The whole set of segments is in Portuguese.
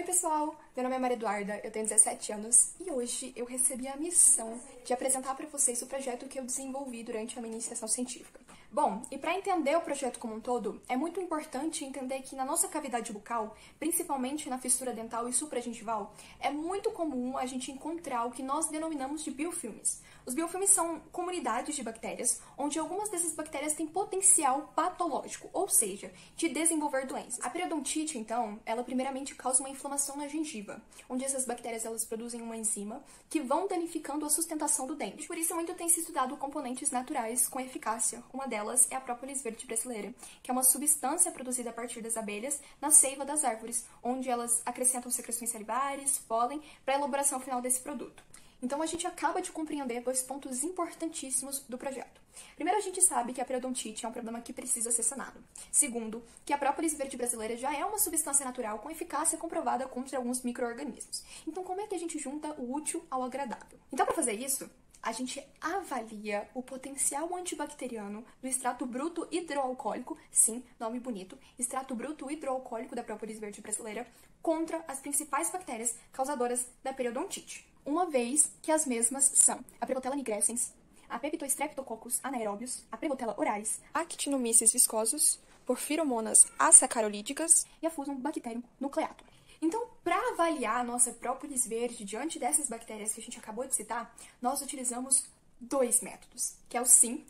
Oi pessoal, meu nome é Maria Eduarda, eu tenho 17 anos e hoje eu recebi a missão de apresentar para vocês o projeto que eu desenvolvi durante a minha iniciação científica. Bom, e para entender o projeto como um todo, é muito importante entender que na nossa cavidade bucal, principalmente na fissura dental e supragengival, é muito comum a gente encontrar o que nós denominamos de biofilmes. Os biofilmes são comunidades de bactérias, onde algumas dessas bactérias têm potencial patológico, ou seja, de desenvolver doenças. A periodontite, então, ela primeiramente causa uma inflamação na gengiva, onde essas bactérias elas produzem uma enzima que vão danificando a sustentação do dente. Por isso, muito tem se estudado componentes naturais com eficácia. Uma delas é a própolis verde brasileira, que é uma substância produzida a partir das abelhas na seiva das árvores, onde elas acrescentam secreções salivares, pólen, para a elaboração final desse produto. Então, a gente acaba de compreender dois pontos importantíssimos do projeto. Primeiro, a gente sabe que a periodontite é um problema que precisa ser sanado. Segundo, que a própolis verde brasileira já é uma substância natural com eficácia comprovada contra alguns micro-organismos. Então, como é que a gente junta o útil ao agradável? Então, para fazer isso, a gente avalia o potencial antibacteriano do extrato bruto hidroalcoólico, sim, nome bonito, extrato bruto hidroalcoólico da própolis verde brasileira, contra as principais bactérias causadoras da periodontite. Uma vez que as mesmas são a Prevotella nigrescens, a Peptostreptococcus anaerobius, a Prevotella oralis, Actinomyces viscosus, Porphyromonas asacarolíticas e a Fusobacterium nucleatum. Então, para avaliar a nossa própolis verde diante dessas bactérias que a gente acabou de citar, nós utilizamos dois métodos, que é o SIM,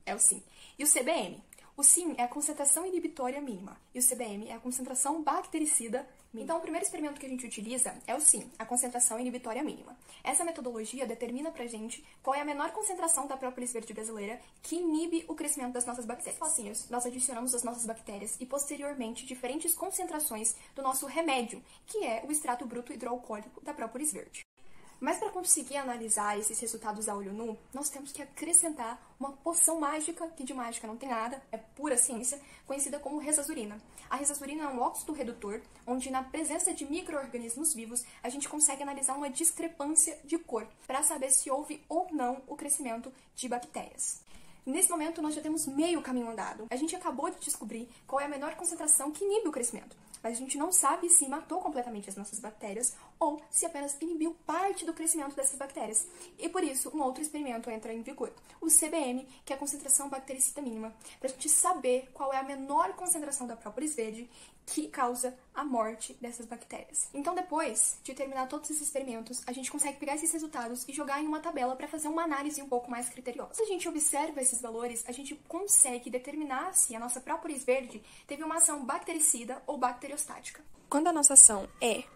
é o SIM, e o CBM. O SIM é a concentração inibitória mínima e o CBM é a concentração bactericida mínima. Então, o primeiro experimento que a gente utiliza é o SIM, a concentração inibitória mínima. Essa metodologia determina pra gente qual é a menor concentração da própolis verde brasileira que inibe o crescimento das nossas bactérias. Facinhos, nós adicionamos as nossas bactérias e, posteriormente, diferentes concentrações do nosso remédio, que é o extrato bruto hidroalcoólico da própolis verde. Mas para conseguir analisar esses resultados a olho nu, nós temos que acrescentar uma poção mágica, que de mágica não tem nada, é pura ciência, conhecida como resazurina. A resazurina é um óxido redutor, onde na presença de micro-organismos vivos, a gente consegue analisar uma discrepância de cor, para saber se houve ou não o crescimento de bactérias. Nesse momento, nós já temos meio caminho andado. A gente acabou de descobrir qual é a menor concentração que inibe o crescimento, mas a gente não sabe se matou completamente as nossas bactérias ou se apenas inibiu parte do crescimento dessas bactérias. E por isso, um outro experimento entra em vigor, o CBM, que é a concentração bactericida mínima, para a gente saber qual é a menor concentração da própolis verde que causa a morte dessas bactérias. Então, depois de terminar todos esses experimentos, a gente consegue pegar esses resultados e jogar em uma tabela para fazer uma análise um pouco mais criteriosa. Se a gente observa esses valores, a gente consegue determinar se a nossa própolis verde teve uma ação bactericida ou bacteriostática. Quando a nossa ação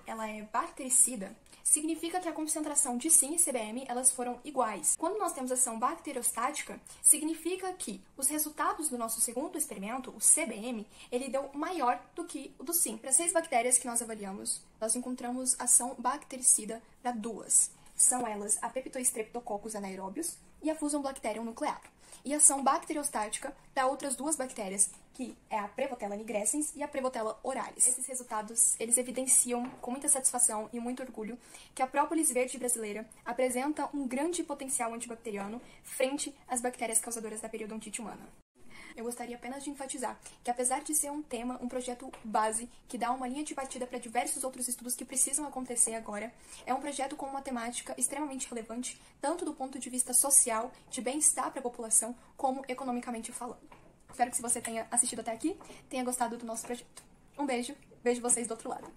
ela é bactericida, significa que a concentração de SIM e CBM elas foram iguais. Quando nós temos ação bacteriostática, significa que os resultados do nosso segundo experimento, o CBM, ele deu maior do que o do SIM. Para 6 bactérias que nós avaliamos, nós encontramos ação bactericida para 2. São elas a Peptostreptococcus anaerobius e a Fusobacterium nucleatum. E ação bacteriostática para outras 2 bactérias, que é a Prevotella nigrescens e a Prevotella oralis. Esses resultados, eles evidenciam com muita satisfação e muito orgulho que a própolis verde brasileira apresenta um grande potencial antibacteriano frente às bactérias causadoras da periodontite humana. Eu gostaria apenas de enfatizar que, apesar de ser um tema, um projeto base, que dá uma linha de partida para diversos outros estudos que precisam acontecer agora, é um projeto com uma temática extremamente relevante, tanto do ponto de vista social, de bem-estar para a população, como economicamente falando. Espero que, se você tenha assistido até aqui, tenha gostado do nosso projeto. Um beijo, vejo vocês do outro lado.